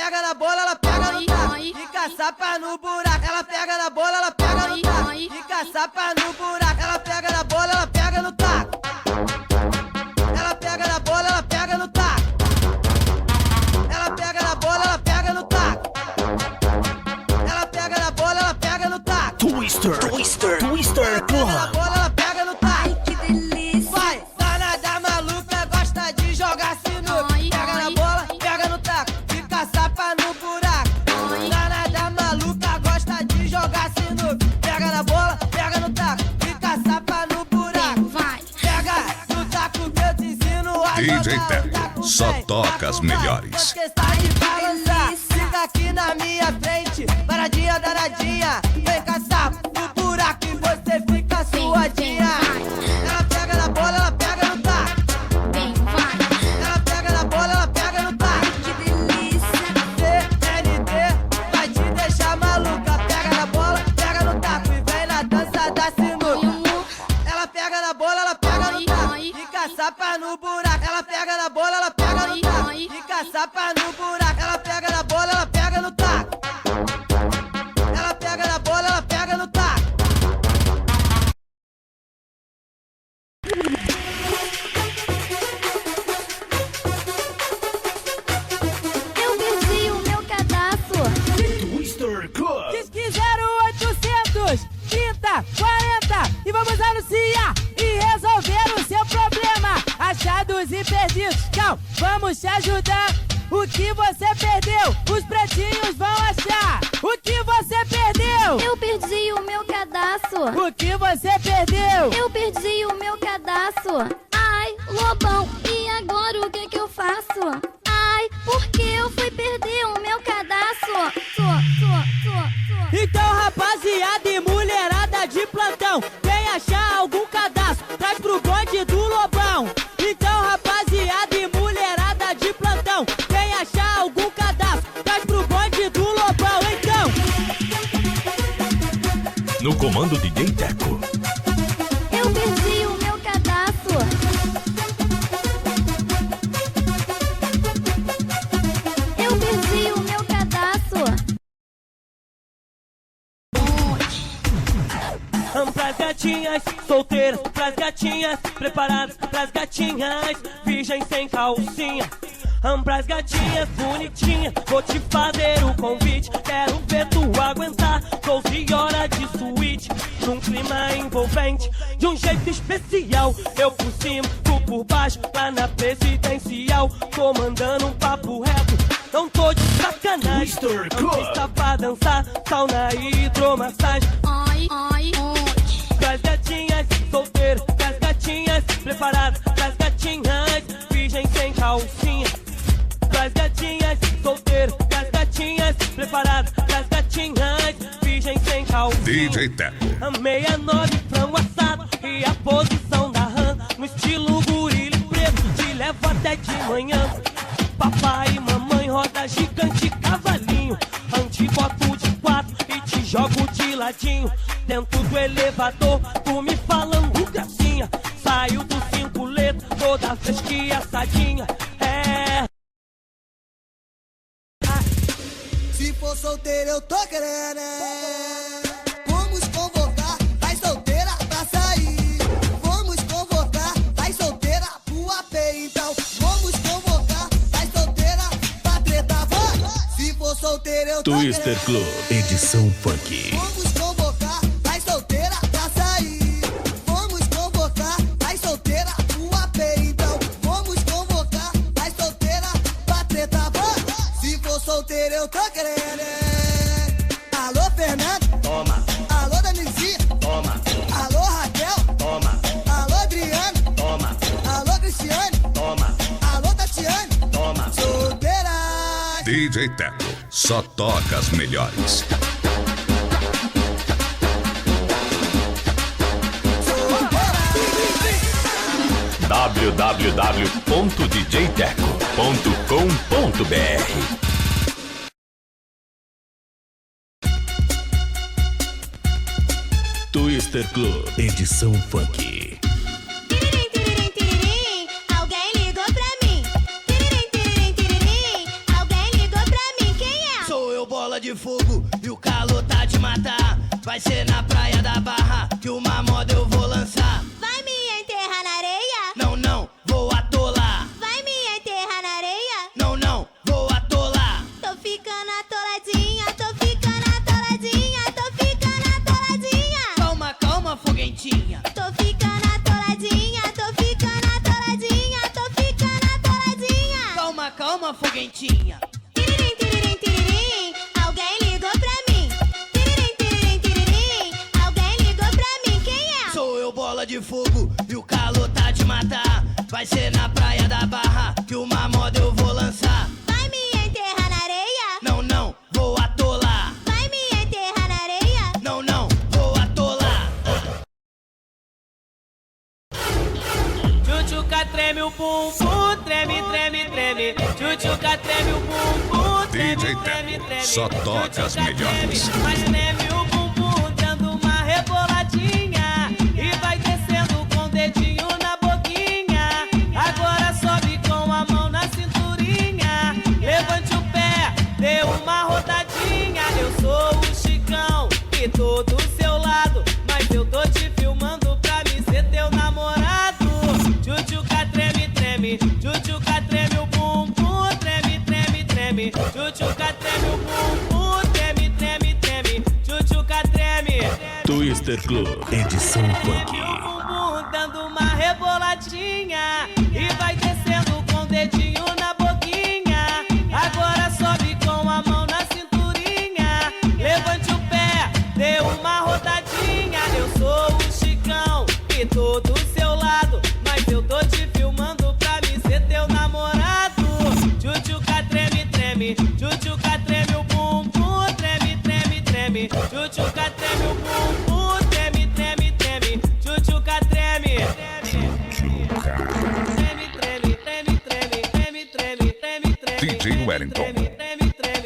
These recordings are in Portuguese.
pega na bola, ela pega no taco. Fica sapa no buraco, ela pega na bola, ela pega no taco. Fica sapa no buraco, ela pega na bola, ela pega no taco. Ela pega na bola, ela pega no taco. Ela pega na bola, ela pega no taco. Ela pega na bola, ela pega no taco. Twister Club. Ela bola, ela pega no taco. Ai, que delícia. Vai, danada maluca, gosta de jogar sinuca. Pega na bola, pega no taco. Fica sapa no buraco. Danada maluca, gosta de jogar sinuca. Pega na bola, pega no taco. Fica sapa no buraco. Vai. Pega no taco que eu te ensino a DJ jogar. Teco, Taco só vem, toca taco as vai. melhores. Pode testar de balançar. Fica aqui na minha frente, paradinha danadinha. Vem caçar no buraco e você fica suadinha. Ela pega na bola, ela pega no taco. Vem, vai. Ela pega na bola, ela pega no taco. Que delícia. CNT vai te deixar maluca. Pega na bola, pega no taco e vem na dança da sinuca. Ela pega na bola, ela pega no taco. Fica sapa no buraco. Ela pega na bola, ela pega no taco. Fica sapa no buraco. Ela pega na bola, ela pega no taco. Ela pega na bola, ela pega no taco. Eu perdi o meu cadastro. Twister Club. Diz que 0800 30 40 e vamos anunciar e resolver o seu problema. Achados e perdidos, calma, vamos te ajudar. O que você perdeu, os pretinhos vão achar. O que você perdeu? Eu perdi o meu cadastro. O que você perdeu? Eu perdi o meu cadastro. Ai, Lobão, e agora o que eu faço? Ai, porque eu fui perder o meu cadastro. Então, rapaziada e mulherada de plantão, quem achar algum cadastro, traz pro bonde do Lobão. Então, rapaziada e mulherada de plantão, quem achar algum cadastro, traz pro bonde do Lobão. Então, No comando DJ Teco. Eu perdi o meu cadastro. Eu perdi o meu cadastro. Pras gatinhas solteiras, pras gatinhas preparadas, pras gatinhas virgens sem calcinha. Pras gatinhas bonitinhas, vou te fazer o convite. Quero ver tu aguentar 12 horas de suíte, num clima envolvente, de um jeito especial. Eu por cima, tu por baixo, lá na presidencial, comandando um papo reto. Não tô de sacanagem, Twister Club. pista pra dançar, sauna e hidromassagem. Ai, ai, ai. Pras gatinhas solteiras, pras gatinhas preparadas, pras gatinhas virgens sem calcinha. Pras gatinhas solteiras, pras gatinhas preparadas, pras gatinhas virgens sem calcinha. DJ Teco, A 69 frango assado e a posição da rã, no estilo gorila preto, te levo até de manhã. Papai e mamãe, roda gigante, cavalinho, antiboto de 4 e te jogo de ladinho. Dentro do elevador, tu me falando gracinha, saiu do 5 letras, toda fresca e assadinha. É. Se for solteiro eu tô querendo. Vamos convocar, vai solteira pra sair. Vamos convocar, vai solteira pro AP. Então vamos convocar, vai solteira pra treta. Vai! Se for solteiro eu tô Twister querendo. Club. Edição Funk. Vamos convocar, vai solteira pra sair. Vamos convocar, vai solteira pro AP. Então vamos convocar, vai solteira pra treta. Vai! Se for solteiro eu tô querendo. Alô Fernando, Toma, alô Danizinha, toma, alô Raquel, toma, alô Adriano, toma, alô Cristiane, toma, alô Tatiane, toma. solteiras. DJ Teco, só toca as melhores. www.djteco.com.br. Twister Club. Edição Funk. Tiririm, tiririm, tiririm, alguém ligou pra mim. Tiririm, tiririm, tiririm, alguém ligou pra mim. de fogo e o calor tá de matar. Vai ser na praia da Barra que uma moda eu vou lançar. Vai me enterrar na areia? Não, não, vou atolar. Vai me enterrar na areia? Não, não, vou atolar. Tô ficando atoladinha, tô ficando atoladinha, tô ficando atoladinha. Calma, calma, foguentinha. Tô ficando atoladinha, tô ficando atoladinha, tô ficando atoladinha. Calma, calma, foguentinha. Tiririm, tiririm, tiririm, alguém ligou pra mim. Tiririm, tiririm, tiririm, alguém ligou pra mim. Quem é? Sou eu, bola de fogo e o calor tá de matar. Vai ser na praia da Barra que uma moda eu vou lançar. Vai me enterrar na areia? Não, não, vou atolar. Vai me enterrar na areia? Não, não, vou atolar. Tchutchuca treme o bumbum, treme, treme, treme. Tchutchuca treme o bumbum, treme, DJ treme, Teco, treme. só toca as Tchutchuca melhores. treme, mas treme o bumbum, dando uma reboladinha. E vai descendo com o dedinho na boquinha. Agora sobe com a mão na cinturinha. Levante o pé, dê uma rodadinha. Eu sou o Chicão e tô do seu lado, mas eu tô te filmando pra me ser teu namorado. Tchutchuca treme, treme, tchutchuca treme o bumbum, treme, treme, treme. Tchutchuca treme o bumbum, treme, treme, treme. Tchutchuca treme. Twister Club, edição funk. Bumbum dando uma reboladinha e vai descendo com o dedinho na boquinha. Agora sobe com a mão na cinturinha. Levante o pé, dê uma rodadinha. Eu sou o Chicão e tô do seu lado, mas eu tô te filmando pra me ser teu namorado. Tchutchuca treme, treme, tchutchuca treme o bumbum, treme, treme, treme. Tchutchuca treme o bumbum, treme, treme, treme. Tchutchuca treme. Treme, treme, treme, treme, treme, treme, treme, treme. DJ Wellington. Treme, treme, treme.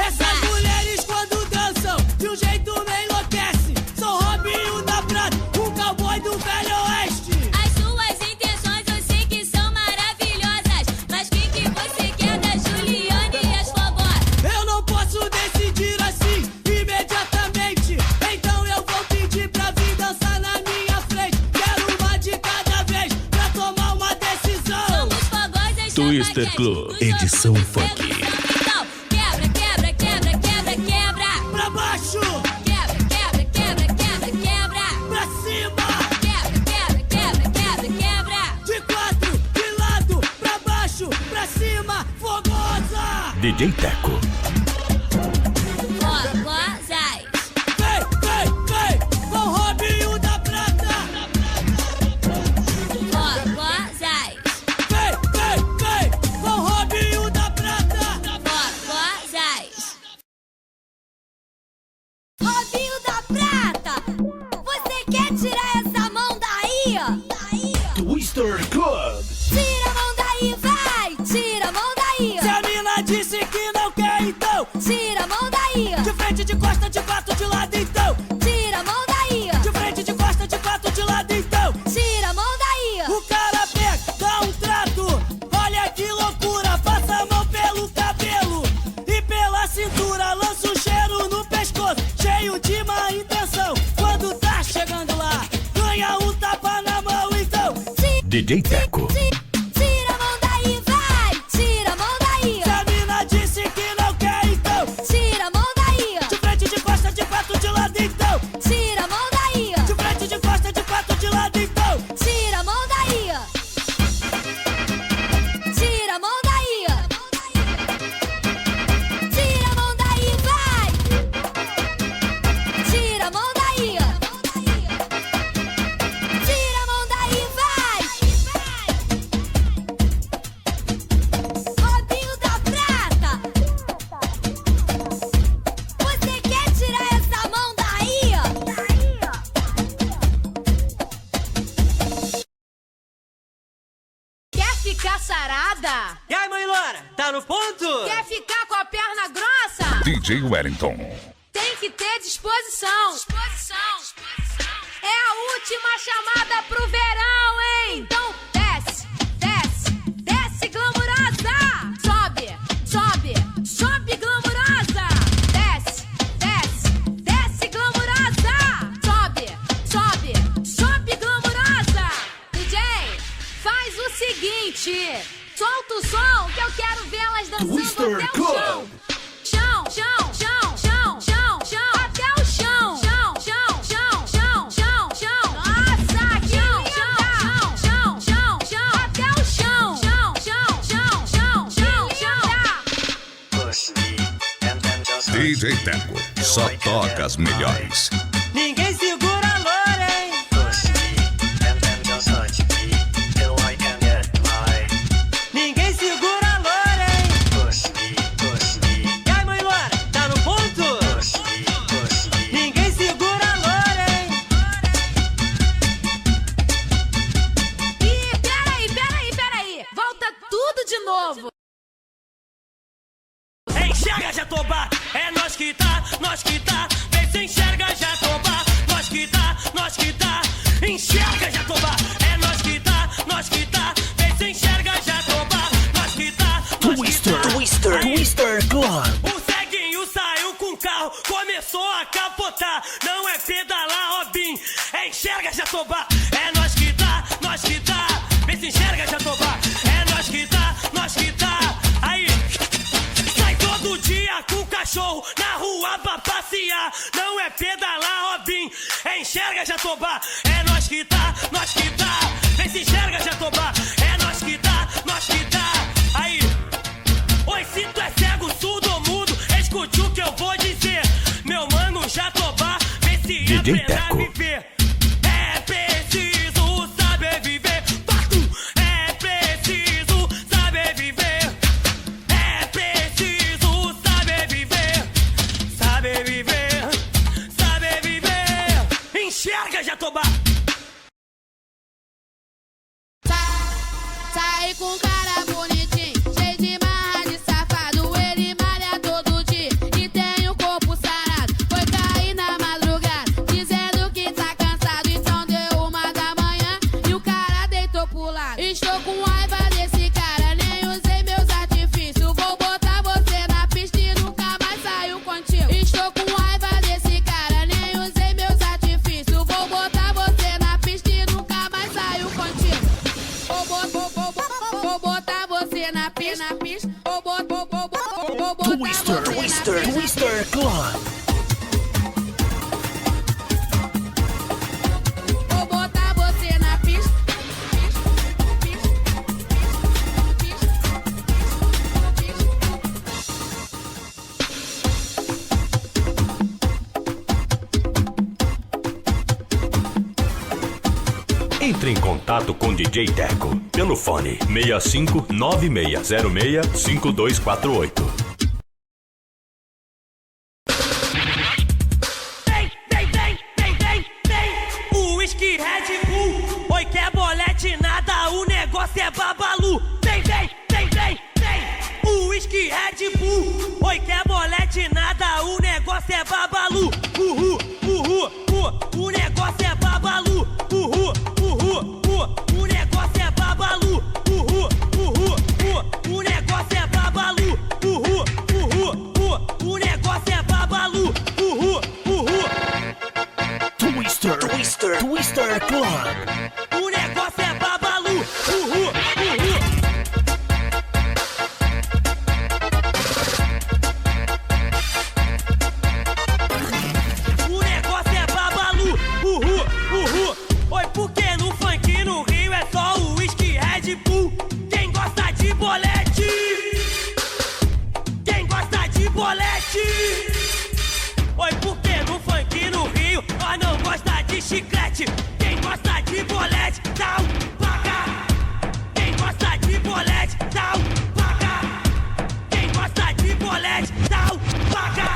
Essas mulheres quando dançam de um jeito me enlouquece. Sou Robinho da Prata, o cowboy do Velho Oeste. As suas intenções eu sei que são maravilhosas, mas quem que você quer da Juliane e as fogós? Eu não posso decidir assim imediatamente. Então eu vou pedir pra vir dançar na minha frente. Quero uma de cada vez pra tomar uma decisão. Somos fogós em Twister Chapaquete, Club, dos edição outros funk. Então, quebra, quebra, quebra, quebra, quebra. Pra baixo, Quebra, quebra, quebra, quebra, quebra. pra cima, Quebra, quebra, quebra, quebra, quebra. de quatro, de lado, pra baixo, pra cima, fogosa. DJ Teco. Fogosas. Vem, vem, vem, com Robinho da Prata. Fogosas. Vem, vem, vem, com Robinho da Prata. Fogosas. Robinho da Prata, você quer tirar essa mão daí? Twister Club. Tira a mão daí, vai! Tira a mão daí! Se a mina disse que não quer, então Tira a mão daí! de frente, de costa, de quatro, de lado, então Tira a mão daí! de frente, de costa, de quatro, de lado, então Tira a mão daí! o cara pega, dá um trato. Olha que loucura, passa a mão pelo cabelo e pela cintura, lança um cheiro no pescoço, cheio de má intenção. Quando tá chegando lá, ganha um tapa na mão, então DJ Teco. Tira a mão daí, vai! Tira a mão daí! se a mina disse que não quer, então Tira a mão daí! de frente, de costa, de quatro, de lado, então Tira a mão daí! de frente, de costa, de quatro, de lado, então Tira a mão daí! Tira a mão daí! Tira a mão daí, vai! Tira a mão daí! Tira a mão daí, vai! Robinho da Prata! Você quer tirar essa mão daí? Quer ficar sarada? E aí, mãe Loura, tá no ponto? Quer ficar com a perna grossa? DJ Wellington. Tem que ter disposição. É a última chamada pro verão, hein? Então desce, desce, desce, glamourosa. faz o seguinte: solta o som que eu quero ver elas dançando Twister até o Club. chão. Chão, chão, chão, chão, chão, chão, até o chão. Chão, chão, chão, chão, chão, chão. Nossa, que chão, chão, chão, chão, até o chão. Chão, chão, chão, chão, chão, chão. DJ Teco, só toca as melhores. Ninguém segura a loura, hein? Ninguém segura a loura, hein? E aí, mãe Loura, tá no ponto? Ninguém segura a loura, hein? Ih, peraí. Volta tudo de novo. Enxerga, Jatobá, é nós que tá, vê se enxerga, Jatobá, nós que tá, enxerga, Jatobá, é nós que tá, vê se enxerga, Jatobá, nós que tá, Twister Club. O ceguinho saiu com o carro, começou a capotar, não é pedalar, Robin, é enxerga, Jatobá, é nós que tá, vê se enxerga, Jatobá, é nós que tá, aí. Sai todo dia com o cachorro na rua pra passear. Não é pedalar, Robin, é enxerga, Jatobá. É nós que tá, vê se enxerga, Jatobá. É nós que tá, aí. Oi, se tu é cego, surdo ou mudo, escute o que eu vou dizer. Meu mano Jatobá, vê se DJ aprenda a Teco. viver. É preciso saber viver. É preciso saber viver. É preciso saber viver. Saber viver. Enxerga, Jatobá. Sai com cara bonitinho, cheio de marra de safado. Ele malha todo dia e tem o corpo sarado. Foi cair na madrugada, dizendo que tá cansado. Então deu 1 da manhã e o cara deitou pro lado. Estou com raiva desse cara, nem usei meus artifícios. Vou botar você na pista e nunca mais saio contigo. Estou com raiva desse cara, nem usei meus artifícios. Vou botar você na pista e nunca mais saio contigo. Vou botar você na pista. Vou botar você na pista. Twister Club. Vou botar você na pista. Entre em contato com DJ Teco pelo fone 6596065248. O whisky Red Bull. Oi, quer bolete nada, o negócio é babalu. Vem. O whisky Red Bull. Oi, quer bolete nada, o negócio é babalu. O negócio é babalu. O negócio é babalu. O negócio é babalu. O negócio é babalu. Twister Club. O negócio é babalu. O negócio é babalu. Oi, porque no funk no Rio é só o whisky Red Bull. Quem gosta de bolete? Oi, porque no funk no Rio nós não gosta de chiclete. Quem gosta de bolete, dá um paga. Quem gosta de bolete, dá um paga. Quem gosta de bolete, dá um paga.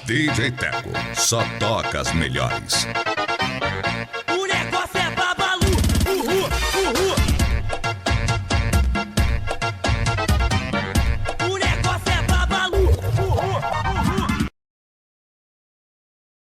DJ Teco, só toca as melhores.